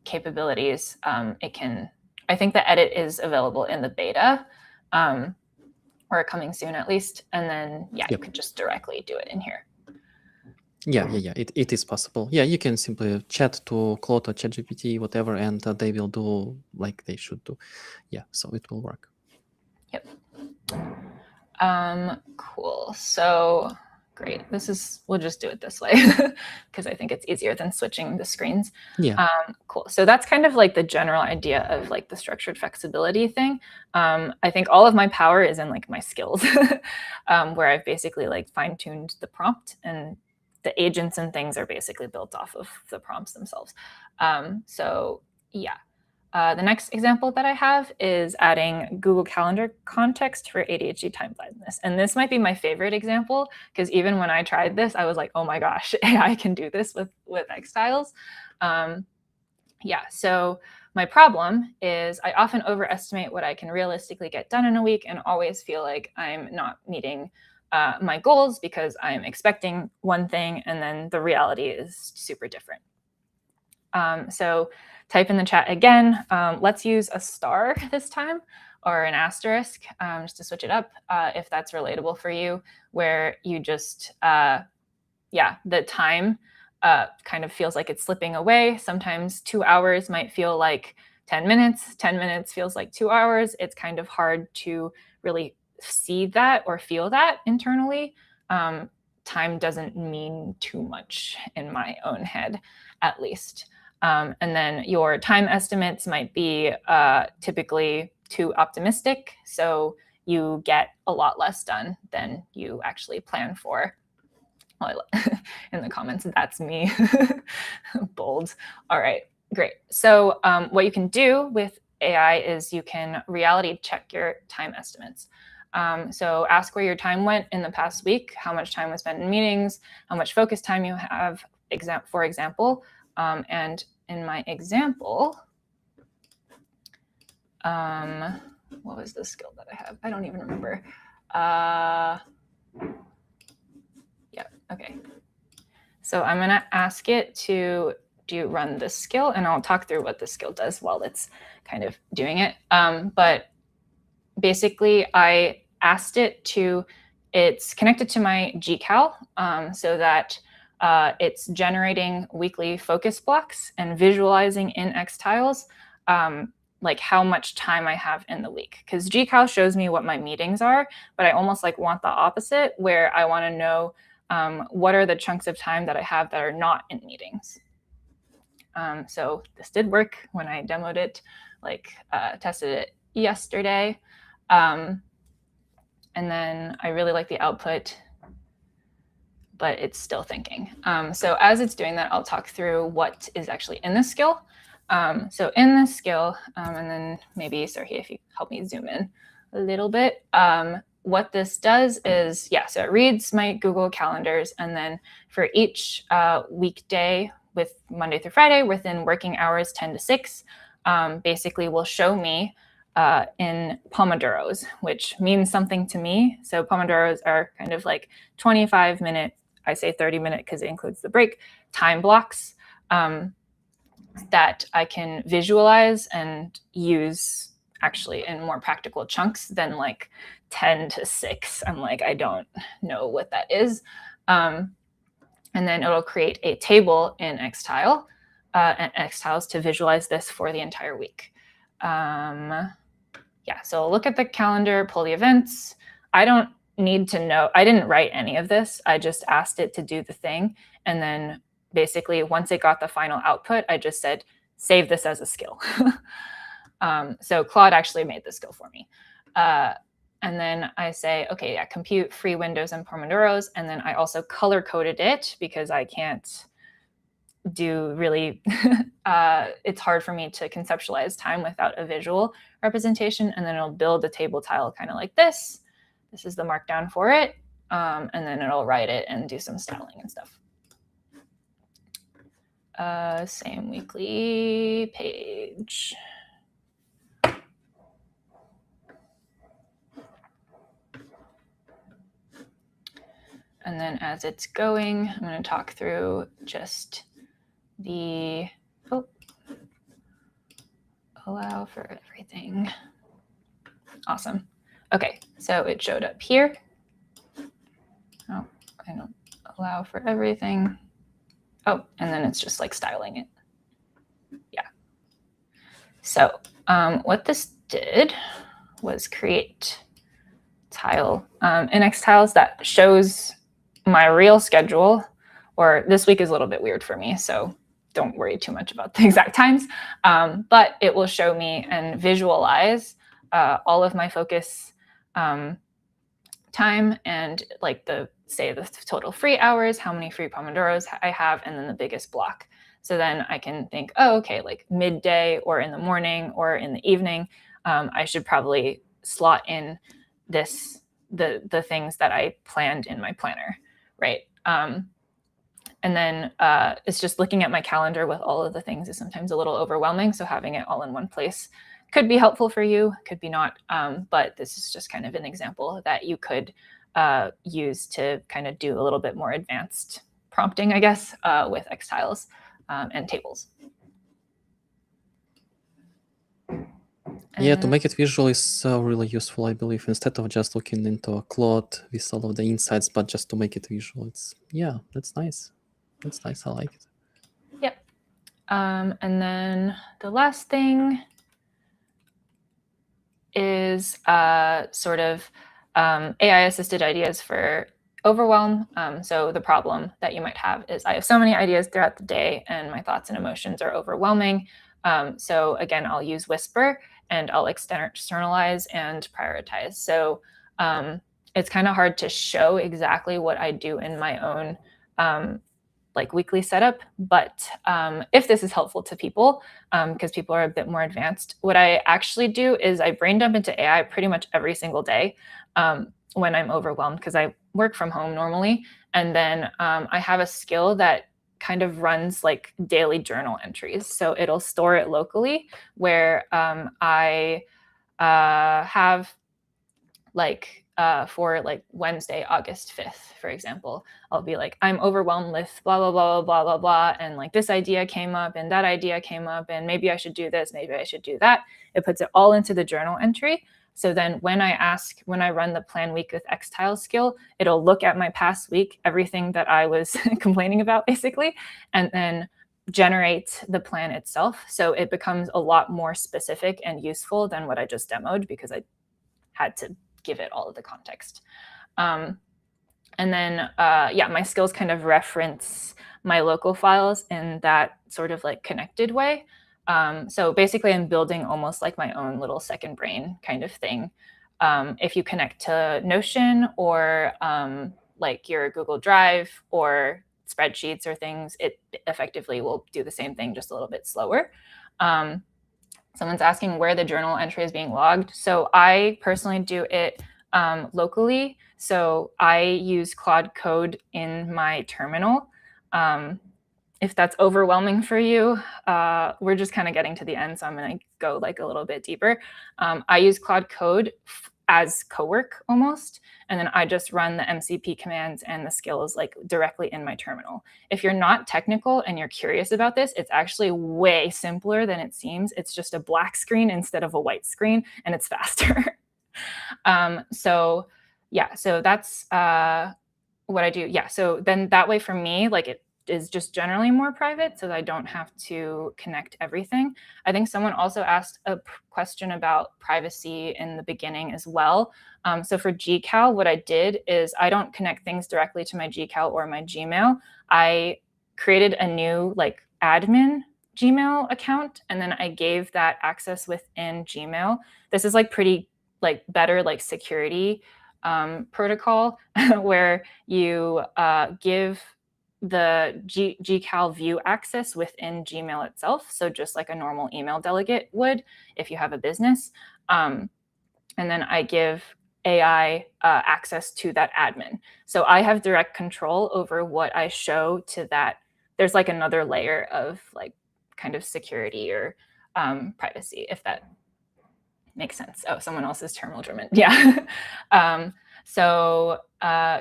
capabilities, it can, I think the edit is available in the beta or coming soon at least. And then, yeah, you could just directly do it in here. Yeah, it is possible. Yeah, you can simply chat to Claude or ChatGPT, whatever, and they will do like they should do. Yeah, so it will work. Yep. Cool. So great. This is, we'll just do it this way because I think it's easier than switching the screens. Yeah. Cool. So that's kind of like the general idea of like the structured flexibility thing. I think all of my power is in like my skills where I've basically like fine-tuned the prompt and the agents and things are basically built off of the prompts themselves. So yeah. The next example that I have is adding Google Calendar context for ADHD time blindness. And this might be my favorite example because even when I tried this, I was like, oh my gosh, AI can do this with xTiles. Yeah, so my problem is I often overestimate what I can realistically get done in a week and always feel like I'm not meeting my goals because I'm expecting one thing and then the reality is super different. So type in the chat again. Let's use a star this time or an asterisk just to switch it up if that's relatable for you, where you just, yeah, the time kind of feels like it's slipping away. Sometimes 2 hours might feel like 10 minutes. 10 minutes feels like 2 hours. It's kind of hard to really see that or feel that internally. Time doesn't mean too much in my own head, at least. And then your time estimates might be typically too optimistic. So you get a lot less done than you actually plan for. In the comments, that's me. Bold. All right, great. So what you can do with AI is you can reality check your time estimates. So ask where your time went in the past week, how much time was spent in meetings, how much focus time you have, for example. And in my example, What was the skill that I have? I don't even remember. Yeah, okay. So I'm going to ask it to run this skill, and I'll talk through what the skill does while it's kind of doing it. But basically, I asked it to, it's connected to my GCal so that it's generating weekly focus blocks and visualizing in xTiles like how much time I have in the week. Because GCal shows me what my meetings are, but I almost like want the opposite, where I want to know what are the chunks of time that I have that are not in meetings. So this did work when I demoed it, like tested it yesterday. And then I really like the output, but it's still thinking. So as it's doing that, I'll talk through what is actually in this skill. So in this skill, and then maybe, Serhi, if you help me zoom in a little bit, what this does is, so it reads my Google calendars, and then for each weekday with Monday through Friday within working hours 10 to 6, basically will show me in Pomodoros, which means something to me. So Pomodoros are kind of like 25-minute, I say 30-minute because it includes the break, time blocks that I can visualize and use actually in more practical chunks than like 10 to 6. I'm like, I don't know what that is. And then it'll create a table in xTile and xTiles to visualize this for the entire week. So I'll look at the calendar, pull the events. I don't need to know. I didn't write any of this. I just asked it to do the thing. And then basically, once it got the final output, I just said, save this as a skill. So Claude actually made the skill for me. And then I say, okay, compute free windows and Pomodoros. And then I also color coded it because I can't do really, it's hard for me to conceptualize time without a visual representation. And then it'll build a table tile kind of like this. This is the markdown for it. And then it'll write it and do some styling and stuff. Same weekly page. And then as it's going, I'm going to talk through just the, allow for everything. Awesome. Okay, so it showed up here. Oh, I don't allow for everything. Oh, and then it's just like styling it. Yeah. So what this did was create tile in xTiles that shows my real schedule, or this week is a little bit weird for me, so don't worry too much about the exact times, but it will show me and visualize all of my focus time and like the total free hours, how many free Pomodoros I have, and then the biggest block. So then I can think, oh, okay, like midday or in the morning or in the evening, I should probably slot in the things that I planned in my planner, right? And then it's just looking at my calendar with all of the things is sometimes a little overwhelming. So having it all in one place could be helpful for you, could be not. But this is just kind of an example that you could use to kind of do a little bit more advanced prompting, I guess, with xTiles and tables. Yeah, to make it visual is really useful, I believe, instead of just looking into a Claude with all of the insights, but just to make it visual. That's nice. That's nice. I like it. Yep. And then the last thing is sort of AI-assisted ideas for overwhelm. So the problem that you might have is I have so many ideas throughout the day and my thoughts and emotions are overwhelming. So again, I'll use Whisper and I'll externalize and prioritize. So it's kind of hard to show exactly what I do in my own like weekly setup, but if this is helpful to people, because people are a bit more advanced, what I actually do is I brain dump into AI pretty much every single day when I'm overwhelmed, because I work from home normally. And then I have a skill that kind of runs like daily journal entries. So it'll store it locally where I have like for like Wednesday, August 5th, for example, I'll be like, I'm overwhelmed with blah, blah, blah, blah, blah, blah. And like this idea came up and that idea came up and maybe I should do this, maybe I should do that. It puts it all into the journal entry. So then when I run the plan week with xTiles skill, it'll look at my past week, everything that I was complaining about basically, and then generate the plan itself. So it becomes a lot more specific and useful than what I just demoed because I had to give it all of the context. And then, my skills kind of reference my local files in that sort of like connected way. So basically I'm building almost like my own little second brain kind of thing. If you connect to Notion or like your Google Drive or spreadsheets or things, it effectively will do the same thing, just a little bit slower. Someone's asking where the journal entry is being logged. So I personally do it locally. So I use Claude Code in my terminal. If that's overwhelming for you, we're just kind of getting to the end, so I'm going to go like a little bit deeper. I use Claude Code as co-work almost, and then I just run the MCP commands and the skills like directly in my terminal. If you're not technical and you're curious about this, it's actually way simpler than it seems. It's just a black screen instead of a white screen, and it's faster. So that's what I do. Yeah, so then that way for me, like it is just generally more private so that I don't have to connect everything. I think someone also asked a question about privacy in the beginning as well. So for GCal, what I did is I don't connect things directly to my GCal or my Gmail. I created a new like admin Gmail account, and then I gave that access within Gmail. This is like pretty like better like security protocol where you give the GCal view access within Gmail itself. So just like a normal email delegate would if you have a business. And then I give AI access to that admin. So I have direct control over what I show to that. There's like another layer of like kind of security or privacy, if that makes sense. Oh, someone else's terminal German. Yeah.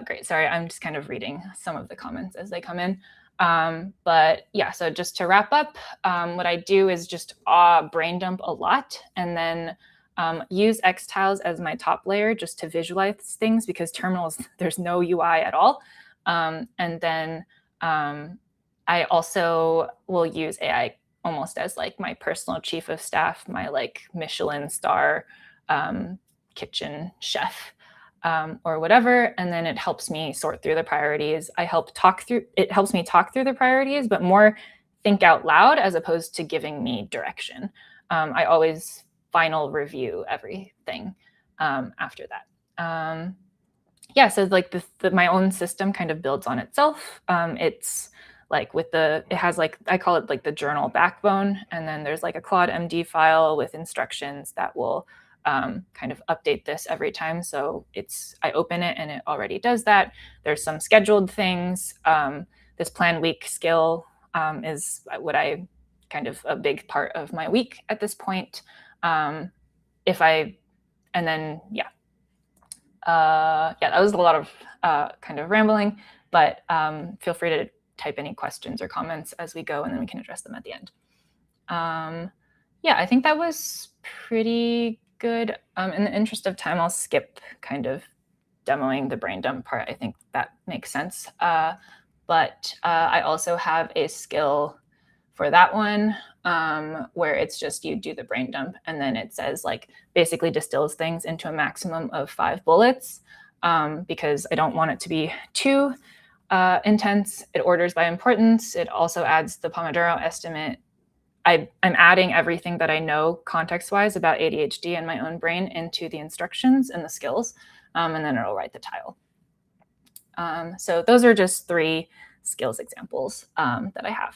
Great. Sorry, I'm just kind of reading some of the comments as they come in. But yeah, so just to wrap up, what I do is just brain dump a lot and then use xTiles as my top layer just to visualize things because terminals, there's no UI at all. And then I also will use AI almost as like my personal chief of staff, my like Michelin star kitchen chef or whatever. And then it helps me sort through the priorities. It helps me talk through the priorities, but more think out loud as opposed to giving me direction. I always final review everything after that. So like my own system kind of builds on itself. It's like it has like, I call it like the journal backbone. And then there's like a Claude MD file with instructions that will kind of update this every time. So I open it and it already does that. There's some scheduled things. This plan week skill is what I kind of a big part of my week at this point. That was a lot of kind of rambling, but feel free to type any questions or comments as we go, and then we can address them at the end. I think that was pretty good. In the interest of time, I'll skip kind of demoing the brain dump part. I think that makes sense. But I also have a skill for that one where it's just you do the brain dump and then it says like basically distills things into a maximum of 5 bullets because I don't want it to be too intense. It orders by importance. It also adds the Pomodoro estimate. I'm adding everything that I know context-wise about ADHD and my own brain into the instructions and the skills, and then it'll write the tile. So those are just 3 skills examples that I have.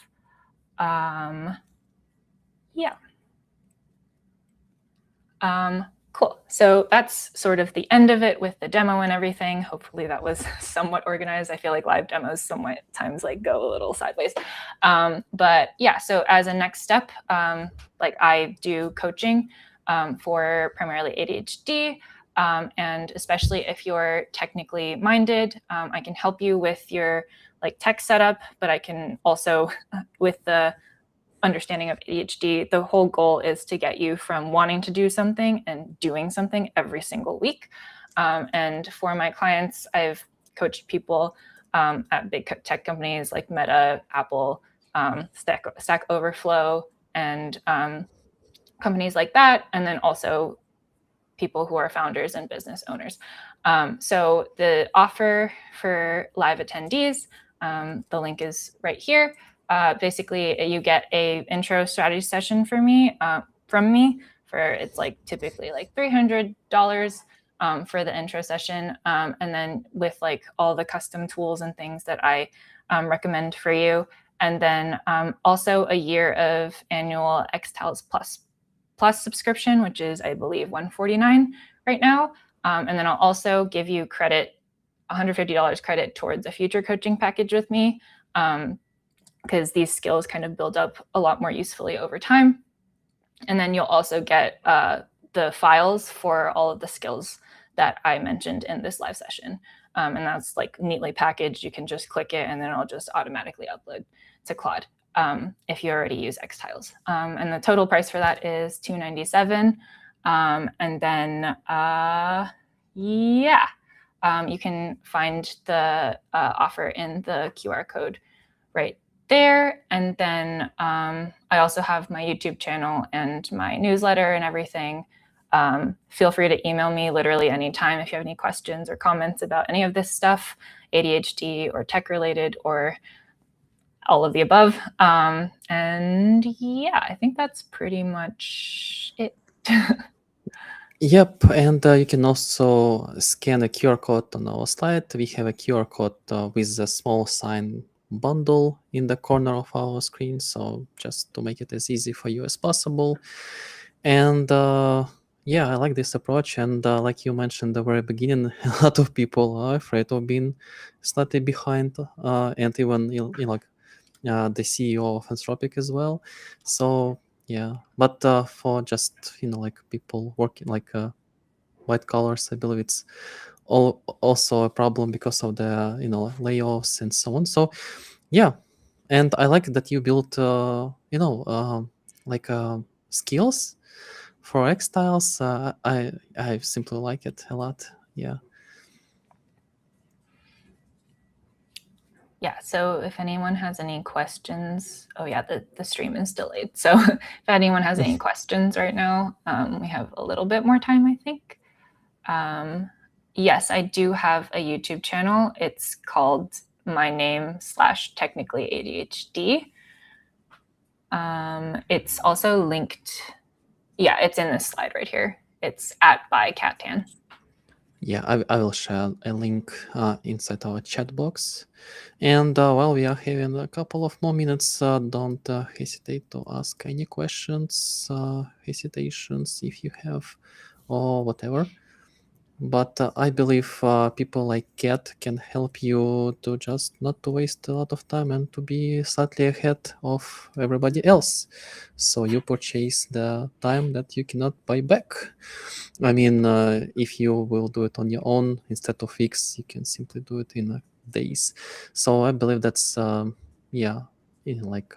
Cool. So that's sort of the end of it with the demo and everything. Hopefully that was somewhat organized. I feel like live demos sometimes like go a little sideways. But yeah, so as a next step, like I do coaching for primarily ADHD. And especially if you're technically minded, I can help you with your like tech setup, but I can also with the understanding of ADHD, the whole goal is to get you from wanting to do something and doing something every single week. And for my clients, I've coached people at big tech companies like Meta, Apple, Stack Overflow, and companies like that. And then also people who are founders and business owners. So the offer for live attendees, the link is right here. Basically, you get a intro strategy session from me for it's like typically like $300 for the intro session, and then with like all the custom tools and things that I recommend for you, and then also a year of annual xTiles Plus subscription, which is I believe $149 right now, and then I'll also give you credit, $150 credit towards a future coaching package with me. Because these skills kind of build up a lot more usefully over time. And then you'll also get the files for all of the skills that I mentioned in this live session. And that's like neatly packaged. You can just click it and then it'll just automatically upload to Claude if you already use xTiles. And the total price for that is $297. And then, yeah, you can find the offer in the QR code right there. And then I also have my YouTube channel and my newsletter and everything. Feel free to email me literally anytime if you have any questions or comments about any of this stuff, ADHD or tech related or all of the above. And yeah, I think that's pretty much it. Yep, and you can also scan a QR code on our slide. We have a QR code with a small sign bundle in the corner of our screen, so just to make it as easy for you as possible. And yeah, I like this approach. And like you mentioned at the very beginning, a lot of people are afraid of being slightly behind, and even like the CEO of Anthropic as well. So yeah, but for just like people working like white collars, I believe it's also a problem because of the layoffs and so on. So yeah, and I like that you built like skills for xTiles. I simply like it a lot. Yeah. Yeah, so if anyone has any questions, oh yeah, the stream is delayed. So if anyone has any questions right now, we have a little bit more time, I think. Yes, I do have a YouTube channel. It's called my name / technically ADHD. It's also linked. Yeah, it's in this slide right here. It's @by Cattan. Yeah, I will share a link inside our chat box. And while we are having a couple of more minutes, don't hesitate to ask any questions, hesitations if you have, or whatever. But I believe people like Kat can help you to just not to waste a lot of time and to be slightly ahead of everybody else. So you purchase the time that you cannot buy back. I mean, if you will do it on your own instead of weeks, you can simply do it in days. So I believe that's yeah, like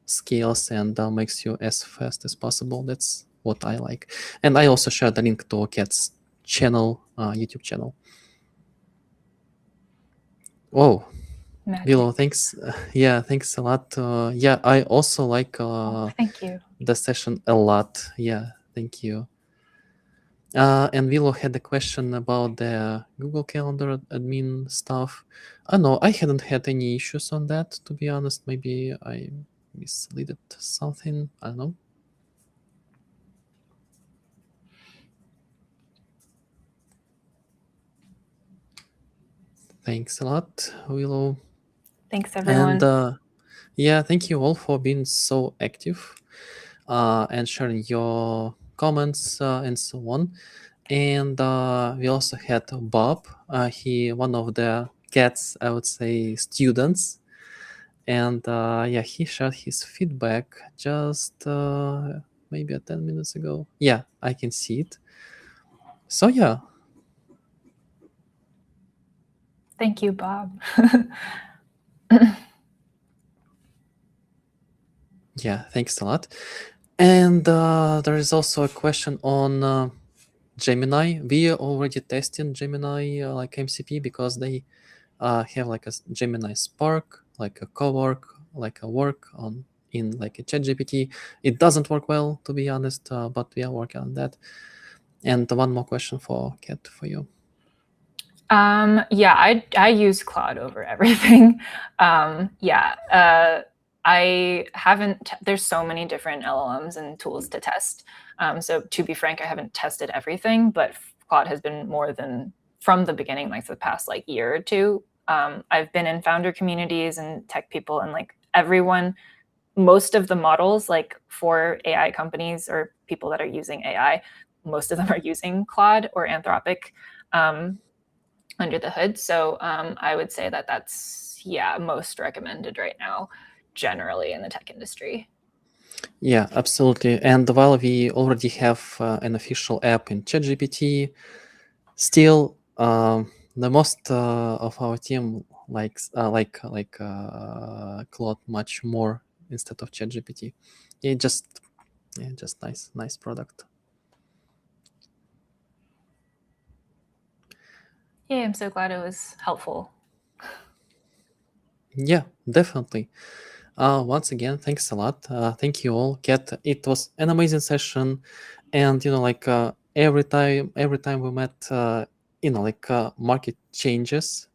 scales and makes you as fast as possible. That's what I like. And I also shared the link to Kat's channel, YouTube channel. Whoa, Willow, thanks. Yeah, thanks a lot. Yeah, I also like thank you. the session a lot. Yeah, thank you. And Willow had a question about the Google Calendar admin stuff. I know I hadn't had any issues on that, to be honest. Maybe I misleaded something. I don't know. Thanks a lot, Willow. Thanks, everyone. And yeah, thank you all for being so active and sharing your comments and so on. And we also had Bob. He one of the Cat's, I would say, students. And yeah, he shared his feedback just maybe 10 minutes ago. Yeah, I can see it. So yeah. Thank you, Bob. Yeah, thanks a lot. And there is also a question on Gemini. We are already testing Gemini like MCP because they have like a Gemini Spark, like a co-work, like a work on in like a ChatGPT. It doesn't work well, to be honest, but we are working on that. And one more question for Kat, for you. Yeah, I use Claude over everything. I haven't. There's so many different LLMs and tools to test. So to be frank, I haven't tested everything, but Claude has been more than from the beginning, like the past like year or two. I've been in founder communities and tech people, and like everyone, most of the models, like for AI companies or people that are using AI, most of them are using Claude or Anthropic. Under the hood. So I would say that that's most recommended right now, generally in the tech industry. Yeah, absolutely. And while we already have an official app in ChatGPT, still the most of our team likes Claude much more instead of ChatGPT. Yeah, just nice product. Yeah, I'm so glad it was helpful. Yeah, definitely. Once again, thanks a lot. Thank you all. Kat, it was an amazing session, and like every time we met, market changes,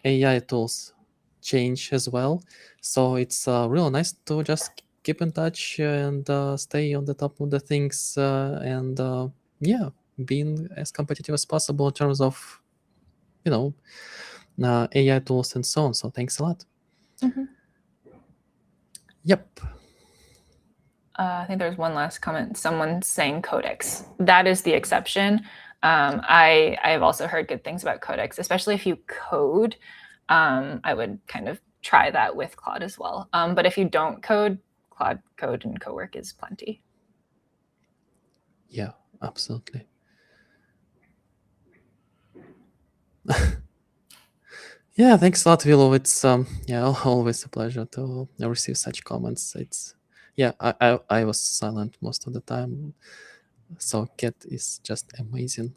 AI tools change as well. So it's real nice to just keep in touch and stay on the top of the things, and yeah, being as competitive as possible in terms of AI tools and so on. So thanks a lot. Mm-hmm. Yep. I think there's one last comment. Someone saying Codex. That is the exception. I've also heard good things about Codex, especially if you code. I would kind of try that with Claude as well. But if you don't code, Claude Code and Cowork is plenty. Yeah, absolutely. Yeah, thanks a lot, Willow. It's always a pleasure to receive such comments. It's I was silent most of the time, so Kat is just amazing.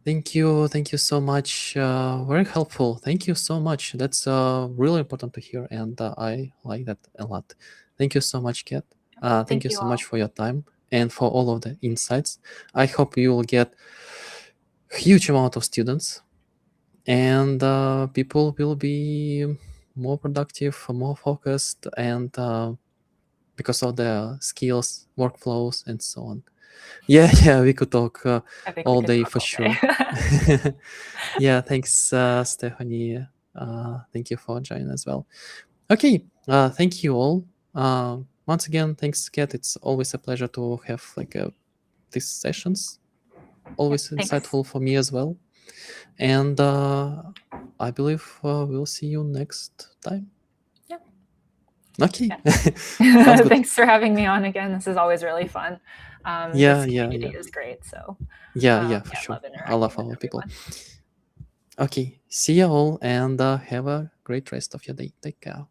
Thank you so much. Very helpful. Thank you so much. That's really important to hear, and I like that a lot. Thank you so much, Kat. Thank you you so all. much for your time and for all of the insights. I hope you will get huge amount of students, and people will be more productive, more focused, and because of their skills, workflows, and so on. Yeah, we could talk I think we all could day talk for all day. sure. Yeah, thanks, Stephanie. Thank you for joining as well. Okay, thank you all. Once again, thanks, Kat. It's always a pleasure to have like these sessions. Always Thanks. insightful for me as well. And I believe we'll see you next time. Yep. Okay. Yeah. Sounds good. Thanks for having me on again. This is always really fun. Yeah, This yeah, community yeah. is great. So Yeah, for I sure. love I interacting love with our people. everyone. Okay. See you all and have a great rest of your day. Take care.